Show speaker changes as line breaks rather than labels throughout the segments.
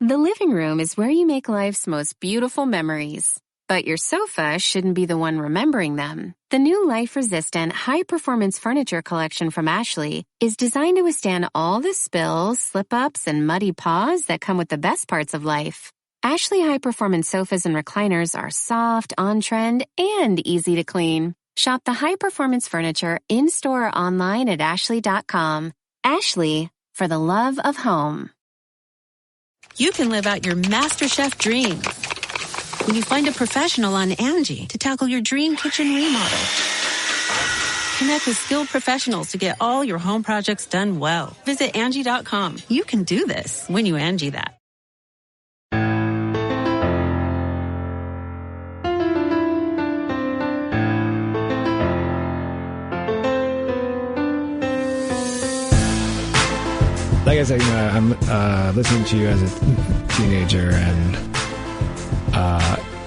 The living room is where you make life's most beautiful memories. But your sofa shouldn't be the one remembering them. The new life-resistant, high-performance furniture collection from Ashley is designed to withstand all the spills, slip-ups, and muddy paws that come with the best parts of life. Ashley high-performance sofas and recliners are soft, on-trend, and easy to clean. Shop the high-performance furniture in-store or online at ashley.com. Ashley, for the love of home.
You can live out your MasterChef dreams when you find a professional on Angie to tackle your dream kitchen remodel. Connect with skilled professionals to get all your home projects done well. Visit Angie.com. You can do this when you Angie that.
Like I said, I'm listening to you as a teenager, and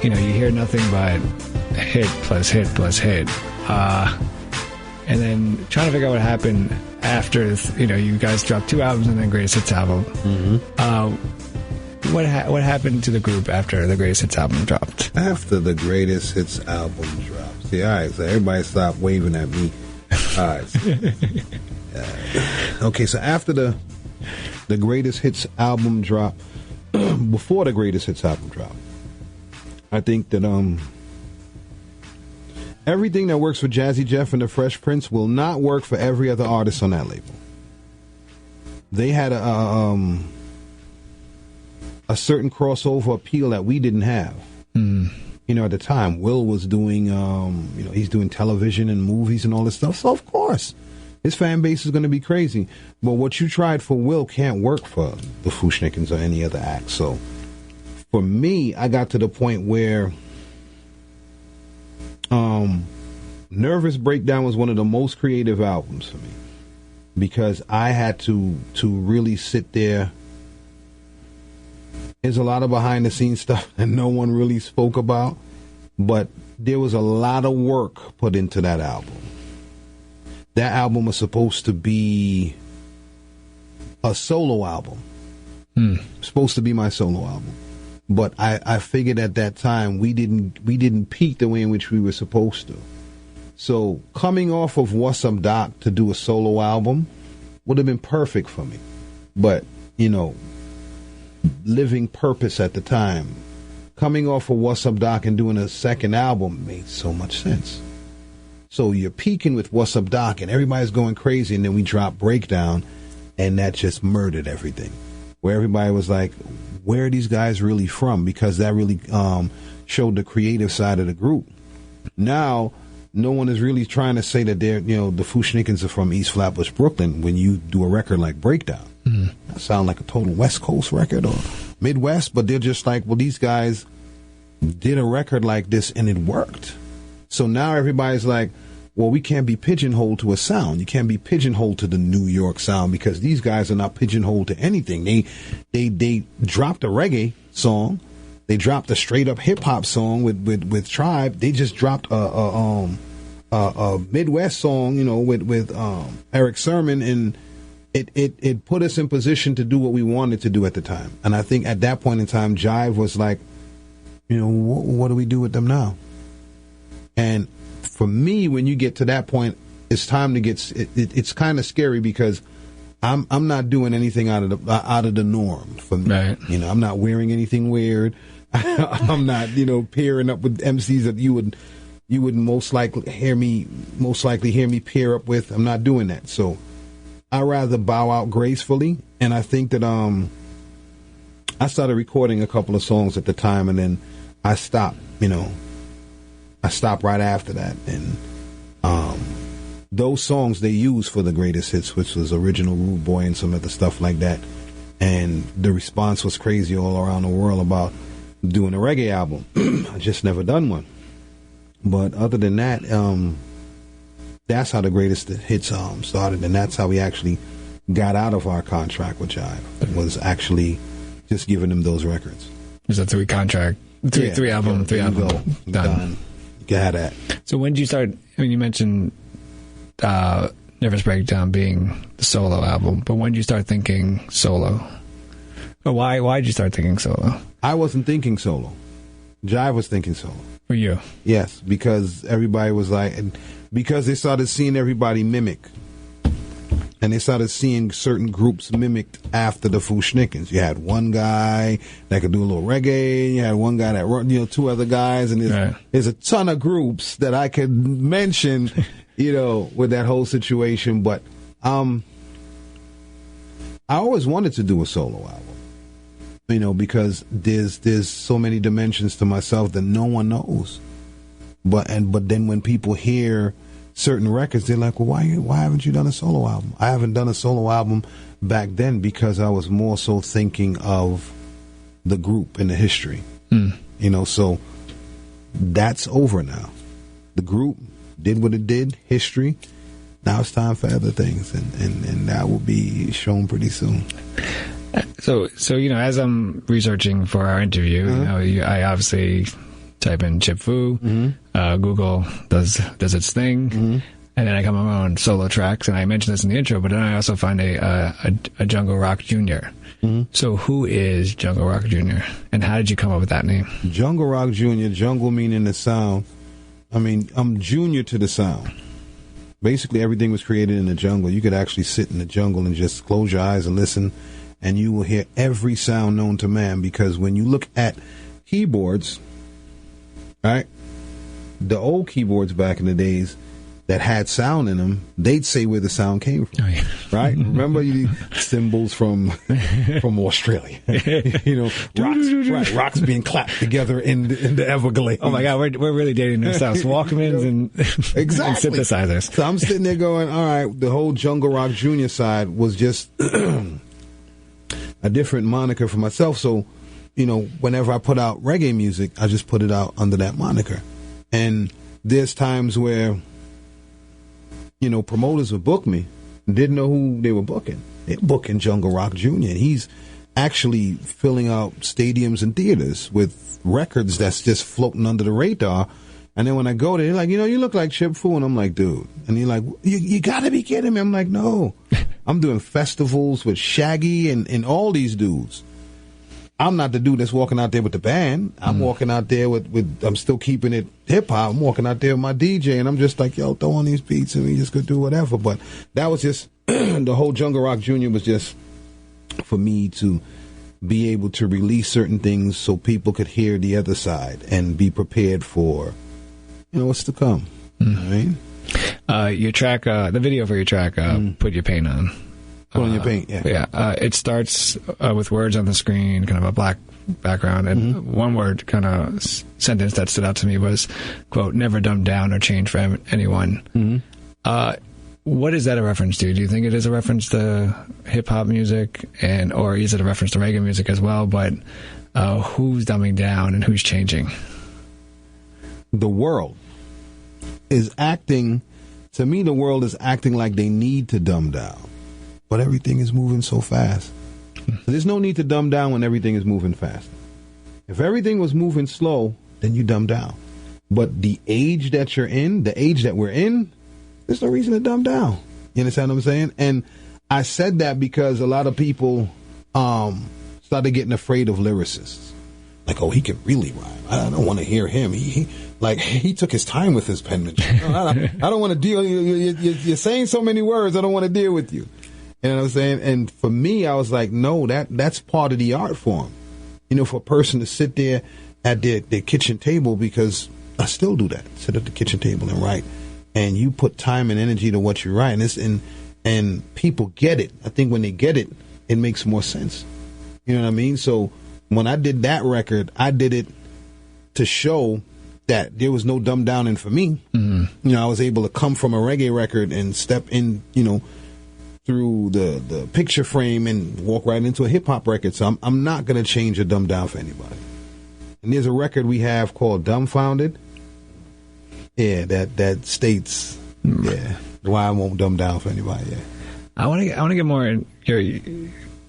you hear nothing but hit plus hit plus hit, and then trying to figure out what happened after. You guys dropped 2 albums and then Greatest Hits album. Mm-hmm. What happened to the group after the Greatest Hits album dropped?
After the Greatest Hits album dropped, see, all right, so everybody stopped waving at me. All right. Okay, so after the Greatest Hits album drop, before the Greatest Hits album drop, I think that everything that works for Jazzy Jeff and the Fresh Prince will not work for every other artist on that label. They had a certain crossover appeal that we didn't have. Mm. At the time, Will was doing, he's doing television and movies and all this stuff. So of course, his fan base is going to be crazy. But what you tried for Will can't work for the Fu-Schnickens or any other act. So for me, I got to the point where Nervous Breakdown was one of the most creative albums for me, because I had to really sit there. There's a lot of behind the scenes stuff that no one really spoke about, but there was a lot of work put into that album. That album was supposed to be a solo album. Supposed to be my solo album. But I figured at that time we didn't peak the way in which we were supposed to. So coming off of What's Up Doc to do a solo album would have been perfect for me. But, Living Purpose at the time, coming off of What's Up Doc and doing a second album made so much sense. So you're peaking with What's Up Doc and everybody's going crazy, and then we drop Breakdown, and that just murdered everything. Where everybody was like, where are these guys really from? Because that really showed the creative side of the group. Now, no one is really trying to say that they're, the Fu-Schnickens are from East Flatbush, Brooklyn, when you do a record like Breakdown. Mm-hmm. That sound like a total West Coast record or Midwest, but they're just like, well, these guys did a record like this and it worked. So now everybody's like, well, we can't be pigeonholed to a sound. You can't be pigeonholed to the New York sound, because these guys are not pigeonholed to anything. They dropped a reggae song. They dropped a straight up hip hop song with Tribe. They just dropped a Midwest song, with Eric Sermon, and it put us in position to do what we wanted to do at the time. And I think at that point in time, Jive was like, what do we do with them now? And for me, when you get to that point, it's time to it's kind of scary, because I'm not doing anything out of the norm for me. Right. I'm not wearing anything weird. I'm not, pairing up with MCs that you would most likely hear me pair up with. I'm not doing that. So I rather bow out gracefully. And I think that I started recording a couple of songs at the time, and then I stopped. I stopped right after that, and those songs they used for the Greatest Hits, which was Original Rude Boy and some other stuff like that, and the response was crazy all around the world about doing a reggae album. I just never done one, but other than that, that's how the Greatest Hits started, and that's how we actually got out of our contract with Jive, was actually just giving them those records. Is that three contract? Three album. Done. Got it.
So when did you start? You mentioned Nervous Breakdown being the solo album, but when did you start thinking solo? But why did you start thinking solo?
I wasn't thinking solo. Jive was thinking solo.
For you?
Yes, because everybody was like, because they started seeing everybody mimic. And they started seeing certain groups mimicked after the Fu-Schnickens. You had one guy that could do a little reggae. You had one guy that wrote, two other guys. And there's a ton of groups that I could mention, with that whole situation. But I always wanted to do a solo album, because there's so many dimensions to myself that no one knows. But then when people hear certain records, they're like, well, why haven't you done a solo album? I haven't done a solo album back then because I was more so thinking of the group and the history. So that's over now. The group did what it did, history. Now it's time for other things, and that will be shown pretty soon.
So as I'm researching for our interview, I obviously type in Chip Fu, Google does its thing, and then I come on solo tracks, and I mentioned this in the intro, but then I also find a Jungle Rock Jr. So who is Jungle Rock Jr., and how did you come up with that name?
Jungle Rock Jr., jungle meaning the sound. I mean, I'm junior to the sound. Basically, everything was created in the jungle. You could actually sit in the jungle and just close your eyes and listen, and you will hear every sound known to man, because when you look at keyboards, right, the old keyboards back in the days that had sound in them, they'd say where the sound came from, right? Remember cymbals from Australia, rocks being clapped together in the Everglades.
Oh my God, we're really dating ourselves. Walkmans and
exactly
and synthesizers.
So I'm sitting there going, all right, the whole Jungle Rock Jr. side was just a different moniker for myself. So, whenever I put out reggae music, I just put it out under that moniker. And there's times where promoters would book me, didn't know who they were booking. They're booking Jungle Rock Jr., and he's actually filling out stadiums and theaters with records that's just floating under the radar. And then when I go there, they're like, you look like Chip Fu. And I'm like, dude. And he's like, you got to be kidding me. I'm like, no. I'm doing festivals with Shaggy and all these dudes. I'm not the dude that's walking out there with the band. I'm walking out there with I'm still keeping it hip hop. I'm walking out there with my DJ, and I'm just like, yo, throw on these beats and we just could do whatever. But that was just, the whole Jungle Rock Jr. was just for me to be able to release certain things so people could hear the other side and be prepared for, what's to come. Right?
Your track, the video for your track, Put Your Paint On.
Put on your paint, yeah.
It starts with words on the screen, kind of a black background, and one word kind of sentence that stood out to me was, quote, never dumb down or change for anyone. What is that a reference to? Do you think it is a reference to hip-hop music, or is it a reference to reggae music as well? But who's dumbing down and who's changing?
The world is acting, to me, the world is acting like they need to dumb down. But everything is moving so fast. So there's no need to dumb down when everything is moving fast. If everything was moving slow, then you dumb down. But the age that you're in, the age that we're in, there's no reason to dumb down. You understand what I'm saying? And I said that because a lot of people started getting afraid of lyricists. Like, oh, he can really rhyme. I don't want to hear him. He took his time with his penmanship. I don't want to deal. You're saying so many words. I don't want to deal with you. You know what I'm saying? And for me, I was like, no, that's part of the art form. For a person to sit there at their kitchen table, because I still do that. Sit at the kitchen table and write. And you put time and energy to what you write. And people get it. I think when they get it, it makes more sense. You know what I mean? So when I did that record, I did it to show that there was no dumb downing for me. I was able to come from a reggae record and step in, through the picture frame and walk right into a hip-hop record. So I'm not going to change or dumb down for anybody. And there's a record we have called Dumbfounded. Yeah, that states why I won't dumb down for anybody. Yeah.
I want to get more in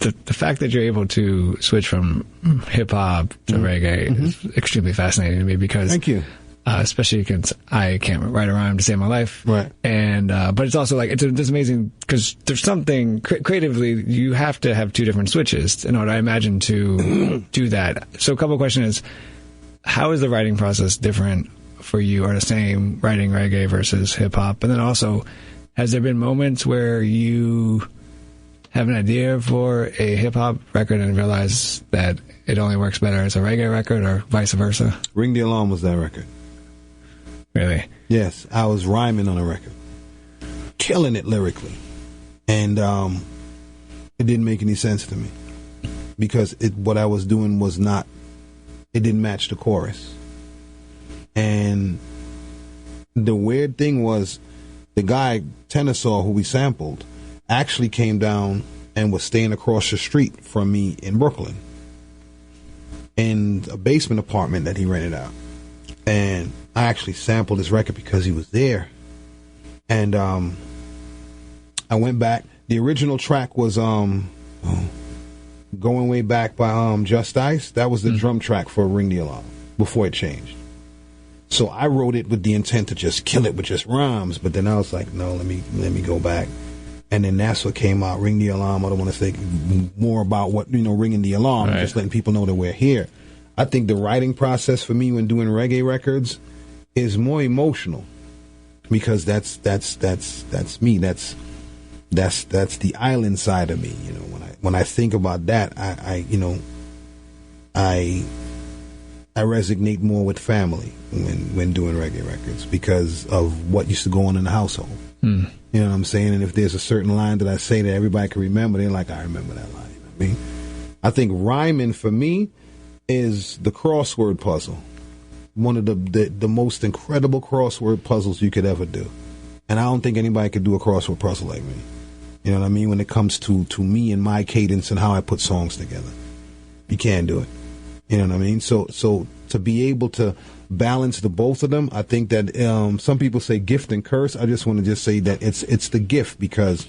the fact that you're able to switch from hip-hop to reggae is extremely fascinating to me, because
thank you.
especially because I can't write a rhyme to save my life.
Right.
And but it's also like it's amazing because there's something creatively you have to have two different switches in order, I imagine, to do that. So a couple of questions is, how is the writing process different for you, or the same, writing reggae versus hip hop? And then also, has there been moments where you have an idea for a hip hop record and realize that it only works better as a reggae record, or vice versa?
Ring the Alarm was that record.
Really?
Yes, I was rhyming on a record, killing it lyrically, and it didn't make any sense to me because what I was doing was not. It didn't match the chorus. And the weird thing was the guy, Tenasaw, who we sampled, actually came down and was staying across the street from me in Brooklyn in a basement apartment that he rented out. And I actually sampled his record because he was there. And I went back. The original track was Going Way Back by Just Ice. That was the drum track for Ring the Alarm before it changed. So I wrote it with the intent to just kill it with just rhymes, but then I was like, no, let me go back. And then that's what came out, Ring the Alarm. I don't want to say more about what, ringing the alarm, right. Just letting people know that we're here. I think the writing process for me when doing reggae records is more emotional because that's me. That's the island side of me. When I think about that, I resonate more with family when doing reggae records because of what used to go on in the household. You know what I'm saying? And if there's a certain line that I say that everybody can remember, they're like, I remember that line. You know what I mean? I think rhyming for me is the crossword puzzle. One of the most incredible crossword puzzles you could ever do. And I don't think anybody could do a crossword puzzle like me. You know what I mean? When it comes to me and my cadence and how I put songs together. You can't do it. You know what I mean? So to be able to balance the both of them, I think that some people say gift and curse. I just want to just say that it's the gift because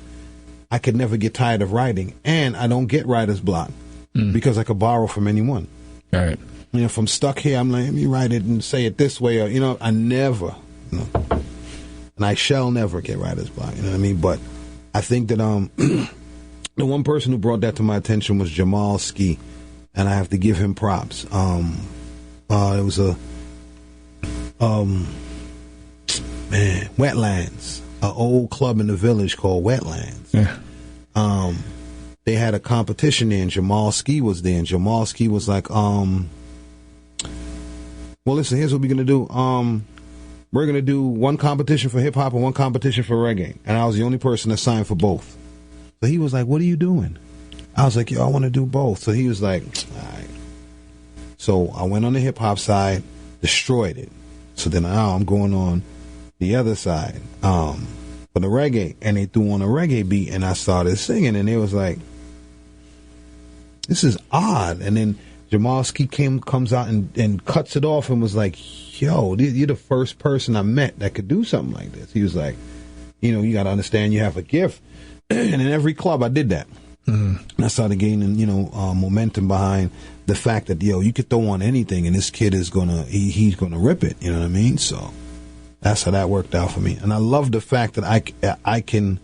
I could never get tired of writing, and I don't get writer's block because I could borrow from anyone.
All right.
If I'm stuck here, I'm like, let me write it and say it this way, or I never, and I shall never get writer's block. You know what I mean? But I think that the one person who brought that to my attention was Jamal Ski, and I have to give him props. It was a Wetlands, an old club in the village called Wetlands.
Yeah.
They had a competition there, and Jamal Ski was there, and Jamal Ski was like, well, listen, here's what we're gonna do. We're gonna do one competition for hip hop and one competition for reggae, and I was the only person that signed for both. So he was like, "What are you doing?" I was like, "Yo, I want to do both." So he was like, "All right." So I went on the hip hop side, destroyed it. So then now I'm going on the other side for the reggae, and they threw on a reggae beat, and I started singing, and it was like, "This is odd." And then Jamal Ski comes out and cuts it off and was like, "Yo, you're the first person I met that could do something like this." He was like, "You got to understand you have a gift." And in every club I did that. And I started gaining, momentum behind the fact that, you could throw on anything and this kid is he's gonna rip it. You know what I mean? So that's how that worked out for me. And I love the fact that I can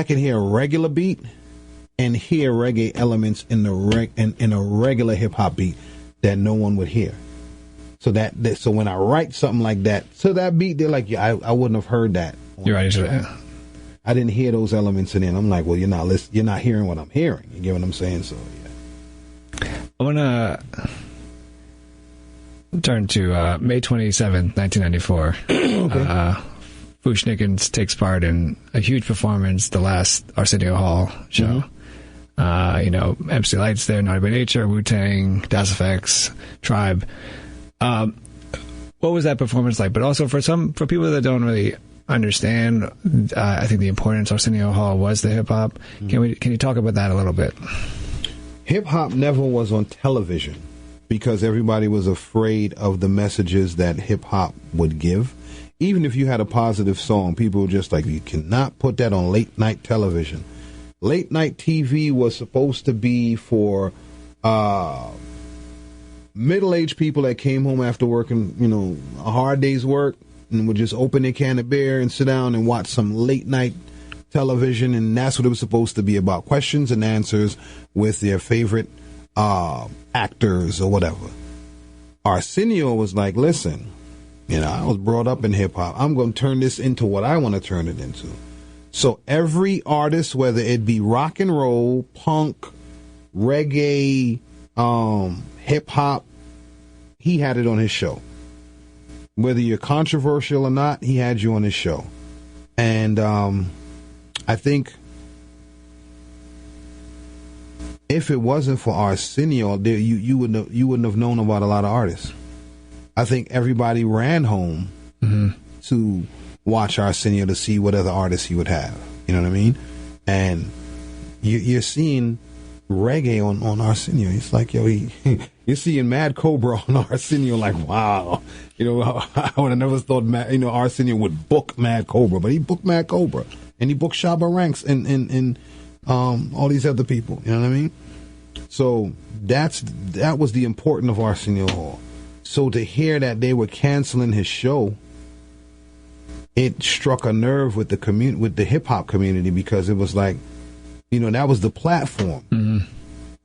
hear a regular beat and hear reggae elements in in a regular hip hop beat that no one would hear. So so when I write something like that to that beat, they're like, yeah, I wouldn't have heard that.
You're right.
I didn't hear those elements in it. I'm like, well, you're not hearing what I'm hearing. You get what I'm saying? So yeah.
I want to turn to May 27th, 1994. Okay. Fu-Schnickens takes part in a huge performance, the last Arsenio Hall show. Mm-hmm. MC Lyte's there, Naughty by Nature, Wu-Tang, Das Effects, Tribe. What was that performance like? But also for people that don't really understand, I think the importance Arsenio Hall was to hip hop. Can you talk about that a little bit?
Hip hop never was on television because everybody was afraid of the messages that hip hop would give. Even if you had a positive song, people were just like, you cannot put that on late night television. Late night TV was supposed to be for middle-aged people that came home after working, a hard day's work and would just open their can of beer and sit down and watch some late-night television, and that's what it was supposed to be about, questions and answers with their favorite actors or whatever. Arsenio was like, listen, I was brought up in hip-hop. I'm going to turn this into what I want to turn it into. So every artist, whether it be rock and roll, punk, reggae, hip-hop, he had it on his show. Whether you're controversial or not, he had you on his show. And I think if it wasn't for Arsenio, you wouldn't have known about a lot of artists. I think everybody ran home to watch Arsenio to see what other artists he would have. You know what I mean? And you're seeing reggae on Arsenio. It's like, you're seeing Mad Cobra on Arsenio. Like, wow, I would have never thought Arsenio would book Mad Cobra, but he booked Mad Cobra, and he booked Shabba Ranks and all these other people. You know what I mean? So that was the importance of Arsenio Hall. So to hear that they were canceling his show, it struck a nerve with the hip hop community, because it was like, that was the platform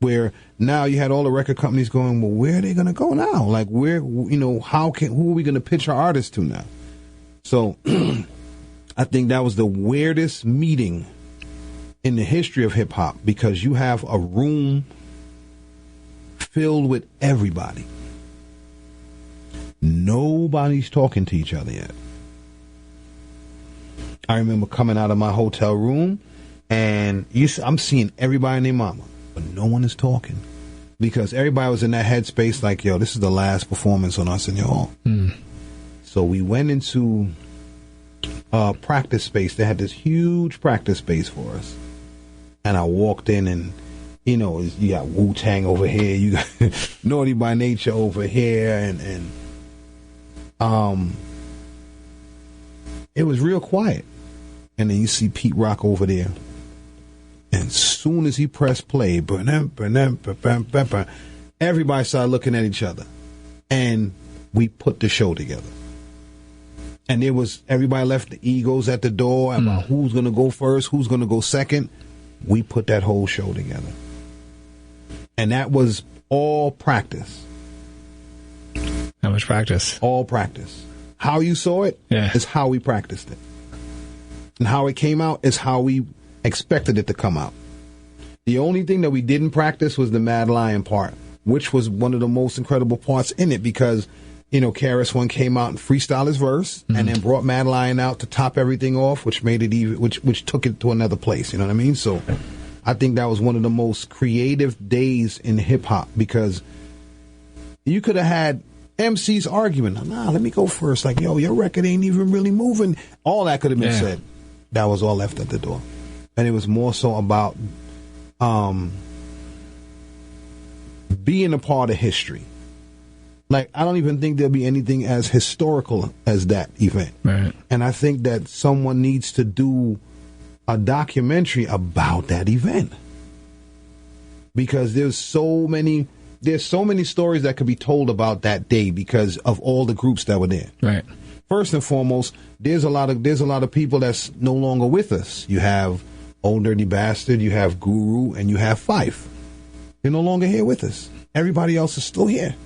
where now you had all the record companies going, well, where are they going to go now? Like, who are we going to pitch our artists to now? So I think that was the weirdest meeting in the history of hip hop, because you have a room filled with everybody. Nobody's talking to each other yet. I remember coming out of my hotel room, and I'm seeing everybody and their mama, but no one is talking, because everybody was in that headspace like, this is the last performance on Arsenio Hall. So we went into practice space. They had this huge practice space for us. And I walked in, and, you got Wu-Tang over here. You got Naughty by Nature over here. And it was real quiet. And then you see Pete Rock over there. And as soon as he pressed play, everybody started looking at each other. And we put the show together. And everybody left the egos at the door about who's going to go first, who's going to go second. We put that whole show together. And that was all practice.
How much practice?
All practice. How you saw it is how we practiced it. And how it came out is how we expected it to come out. The only thing that we didn't practice was the Mad Lion part, which was one of the most incredible parts in it, because KRS-One came out and freestyled his verse, and then brought Mad Lion out to top everything off, which made it even, which took it to another place. You know what I mean? So I think that was one of the most creative days in hip hop, because you could have had MCs arguing, let me go first. Like, your record ain't even really moving. All that could have been said. That was all left at the door. And it was more so about being a part of history. Like, I don't even think there'll be anything as historical as that event.
Right.
And I think that someone needs to do a documentary about that event, because there's so many stories that could be told about that day because of all the groups that were there.
Right.
First and foremost, there's a lot of people that's no longer with us. You have Old Dirty Bastard, you have Guru, and you have Phife. They're no longer here with us. Everybody else is still here.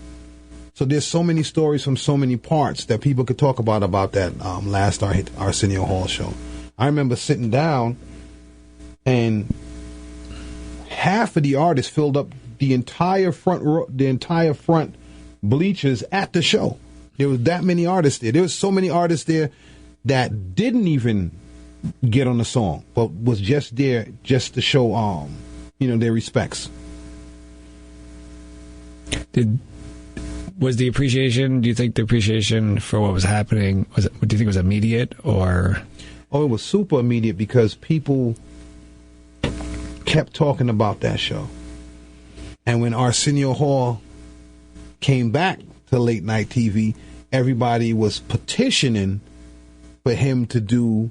So there's so many stories from so many parts that people could talk about that last Arsenio Hall show. I remember sitting down, and half of the artists filled up the entire front bleachers at the show. There was that many artists there. There was so many artists there that didn't even get on the song, but was just there just to show their respects.
Was the appreciation, do you think the appreciation for what was happening, do you think it was immediate, or?
Oh, it was super immediate, because people kept talking about that show. And when Arsenio Hall came back to late night TV, everybody was petitioning for him to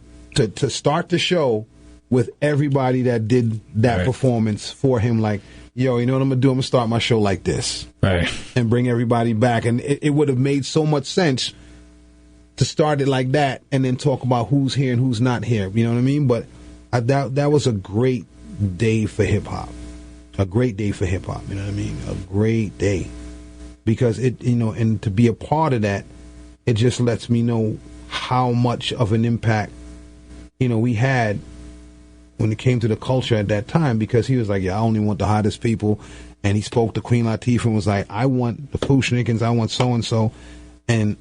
start the show with everybody that did that performance for him. Like, yo, you know what I'm going to do? I'm going to start my show like this.
Right.
And bring everybody back. And it would have made so much sense to start it like that and then talk about who's here and who's not here. You know what I mean? But that was a great day for hip-hop. A great day for hip-hop. You know what I mean? A great day. Because it, you know, and to be a part of that, it just lets me know how much of an impact, you know, we had when it came to the culture at that time, because he was like, yeah, I only want the hottest people. And he spoke to Queen Latifah and was like, I want the Fu-Schnickens, I want so-and-so. And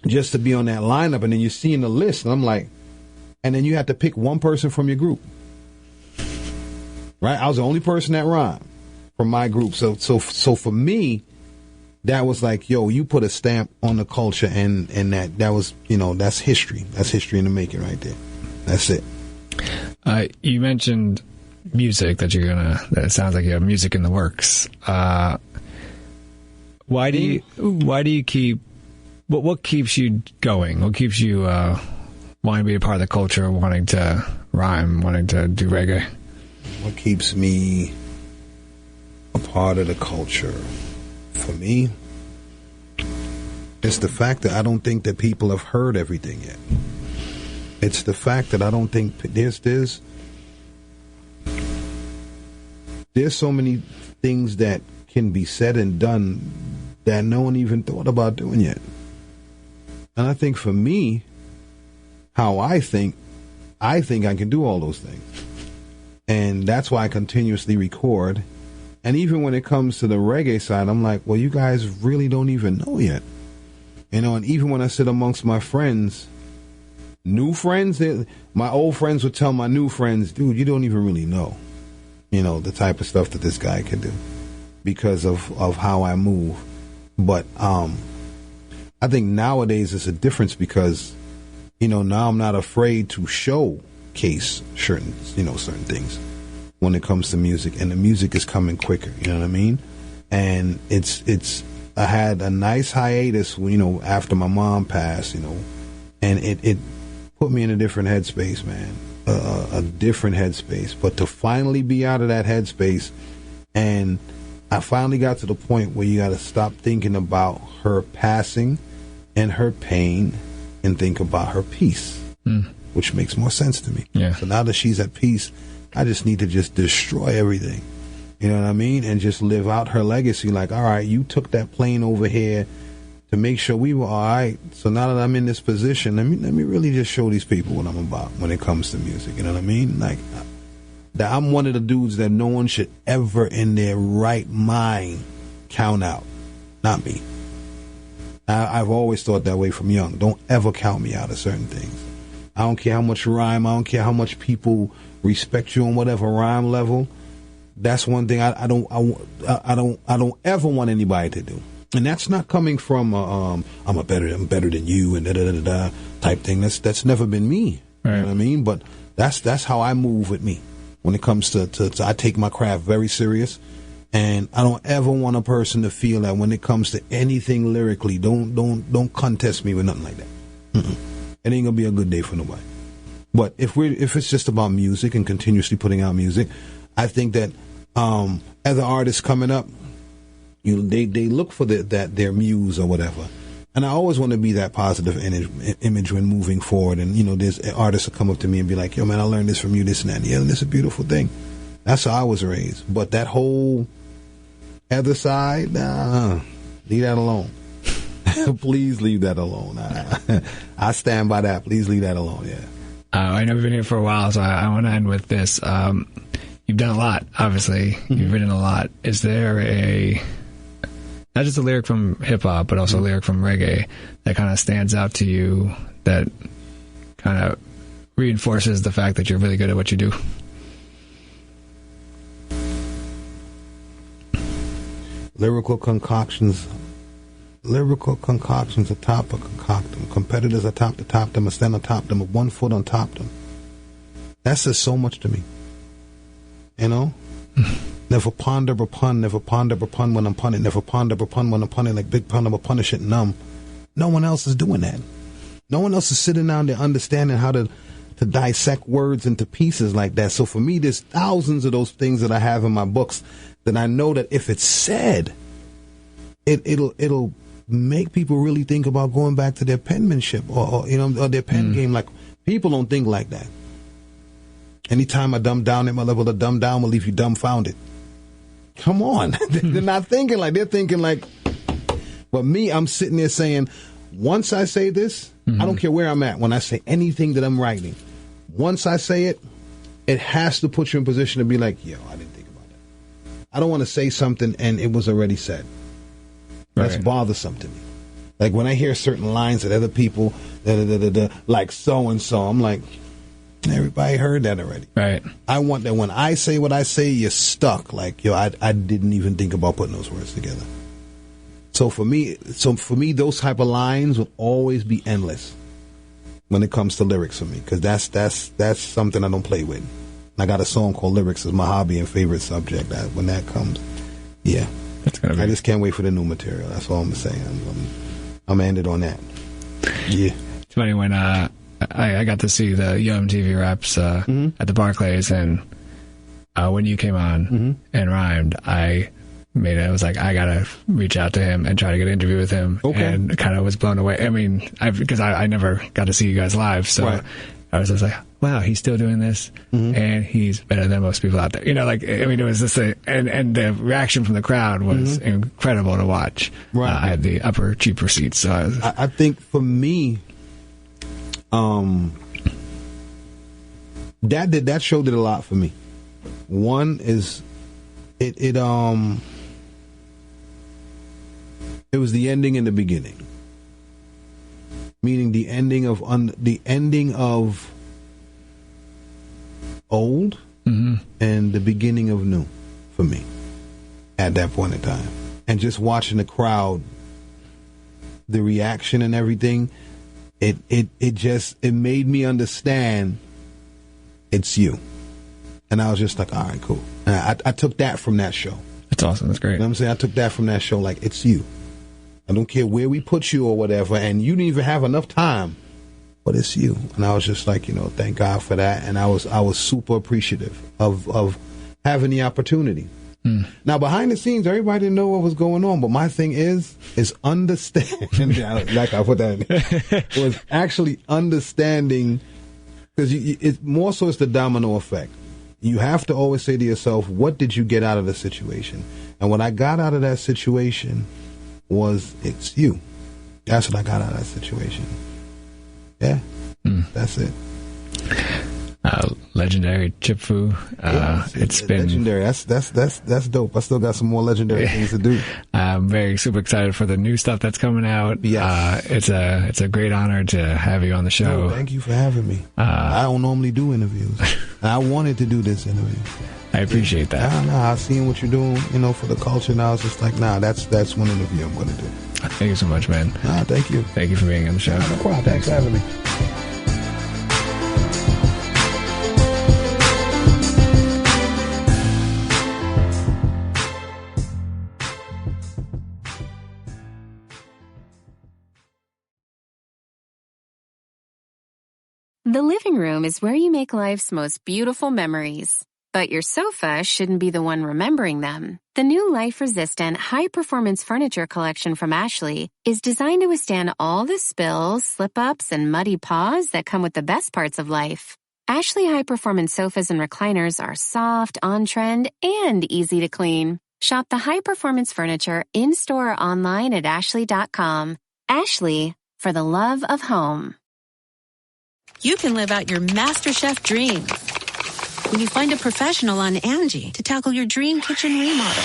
just to be on that lineup, and then you're seeing the list, and I'm like, and then you have to pick one person from your group. Right? I was the only person that rhymed from my group. So for me, that was like, yo, you put a stamp on the culture, and that was, you know, that's history. That's history in the making right there. That's it.
You mentioned music, that it sounds like you have music in the works. Why do you keep, what keeps you going? What keeps you wanting to be a part of the culture, wanting to rhyme, wanting to do reggae?
What keeps me a part of the culture? For me, it's the fact that I don't think that people have heard everything yet. It's the fact that I don't think there's so many things that can be said and done that no one even thought about doing yet. And I think for me, how I think I can do all those things. And that's why I continuously record. And even when it comes to the reggae side, I'm like, well, you guys really don't even know yet. You know, and even when I sit amongst my friends, new friends, my old friends would tell my new friends, dude, you don't even really know, you know, the type of stuff that this guy can do because of how I move. But I think nowadays it's a difference because, you know, now I'm not afraid to showcase certain things when it comes to music, and the music is coming quicker, you know what I mean? And I had a nice hiatus, you know, after my mom passed, you know, and it put me in a different headspace, man, a different headspace. But to finally be out of that headspace, and I finally got to the point where you got to stop thinking about her passing and her pain and think about her peace, which makes more sense to me.
Yeah.
So now that she's at peace, I just need to just destroy everything. You know what I mean? And just live out her legacy. Like, all right, you took that plane over here to make sure we were all right. So now that I'm in this position, let me really just show these people what I'm about when it comes to music. You know what I mean? Like, that I'm one of the dudes that no one should ever in their right mind count out. Not me. I've always thought that way from young. Don't ever count me out of certain things. I don't care how much rhyme. I don't care how much people respect you on whatever rhyme level. That's one thing I don't ever want anybody to do. And that's not coming from I'm better than you and da type thing. That's never been me. Right. You know what I mean? But that's how I move with me when it comes to I take my craft very serious, and I don't ever want a person to feel that when it comes to anything lyrically, don't contest me with nothing like that. It ain't gonna be a good day for nobody. But if it's just about music and continuously putting out music, I think that other artists coming up, they look for their muse or whatever. And I always want to be that positive image when moving forward. And, you know, there's artists that come up to me and be like, yo, man, I learned this from you, this and that. Yeah, and it's a beautiful thing. That's how I was raised. But that whole other side, leave that alone. Please leave that alone. I stand by that. Please leave that alone, yeah.
I know we've been here for a while, so I want to end with this. You've done a lot, obviously. You've written a lot. Is there not just a lyric from hip-hop, but also a lyric from reggae that kind of stands out to you, that kind of reinforces the fact that you're really good at what you do?
Lyrical concoctions atop a concoct them. Competitors atop the top them, or stand atop them, with 1 foot on top them. That says so much to me. You know? Never ponder a pun when I'm punning. Never ponder a pun when I'm punning, like Big Pun, I'm a punish it numb. No one else is doing that. No one else is sitting down there understanding how to to dissect words into pieces like that. So for me, there's thousands of those things that I have in my books that I know that if it's said, it'll make people really think about going back to their penmanship or their pen game. Like, people don't think like that. Anytime I dumb down at my level, the dumb down will leave you dumbfounded. Come on. They're not thinking like, they're thinking like, but me, I'm sitting there saying, once I say this, I don't care where I'm at. When I say anything that I'm writing, once I say it, it has to put you in position to be like, yo, I didn't think about that. I don't want to say something and it was already said. That's bothersome to me. Like when I hear certain lines that other people, like so-and-so, I'm like, everybody heard that already. Right. I want that when I say what I say, you're stuck. Like, yo, I didn't even think about putting those words together. So for me, those type of lines will always be endless when it comes to lyrics for me, because that's something I don't play with. I got a song called Lyrics is my hobby and favorite subject. When that comes, yeah. I just can't wait for the new material. That's all I'm saying. I'm gonna end it on that. Yeah.
It's funny when I got to see the MTV Raps at the Barclays, and when you came on and rhymed, I was like, I gotta reach out to him and try to get an interview with him. Okay. And kind of was blown away. I mean, because I never got to see you guys live, so I was just like, wow, he's still doing this, and he's better than most people out there. It was just and the reaction from the crowd was incredible to watch. Right. I had the upper, cheaper seats, so
I think for me, that show did a lot for me. One is it was the ending and the beginning, meaning the ending of old and the beginning of new for me at that point in time. And just watching the crowd, the reaction and everything, it made me understand it's you. And I was just like, all right, cool. And I took that from that show.
That's awesome. That's great.
You know what I'm saying? I took that from that show, like, it's you. I don't care where we put you or whatever, and you didn't even have enough time, but it's you. And I was just like, thank God for that. And I was super appreciative of having the opportunity. Now, behind the scenes, everybody didn't know what was going on, but my thing is understand. Like I put that in, was actually understanding, because it's more so it's the domino effect. You have to always say to yourself, what did you get out of the situation? And what I got out of that situation was, it's you. That's what I got out of that situation. Yeah, that's it.
Legendary Chip Fu. It's been
legendary. That's dope. I still got some more legendary things to do.
I'm very super excited for the new stuff that's coming out. Yes. It's a great honor to have you on the show.
Thank you for having me. I don't normally do interviews. I wanted to do this interview.
I appreciate that.
I seen what you're doing, for the culture. Now it's just like, that's one interview I'm going to do.
Thank you so much, man.
Thank you.
Thank you for being on the show.
No problem. Thanks for having me.
The living room is where you make life's most beautiful memories. But your sofa shouldn't be the one remembering them. The new life-resistant, high-performance furniture collection from Ashley is designed to withstand all the spills, slip-ups, and muddy paws that come with the best parts of life. Ashley high-performance sofas and recliners are soft, on-trend, and easy to clean. Shop the high-performance furniture in-store or online at ashley.com. Ashley, for the love of home.
You can live out your MasterChef dreams when you find a professional on Angie to tackle your dream kitchen remodel.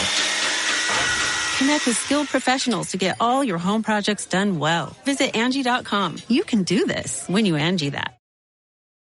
Connect with skilled professionals to get all your home projects done well. Visit Angie.com. You can do this when you Angie that.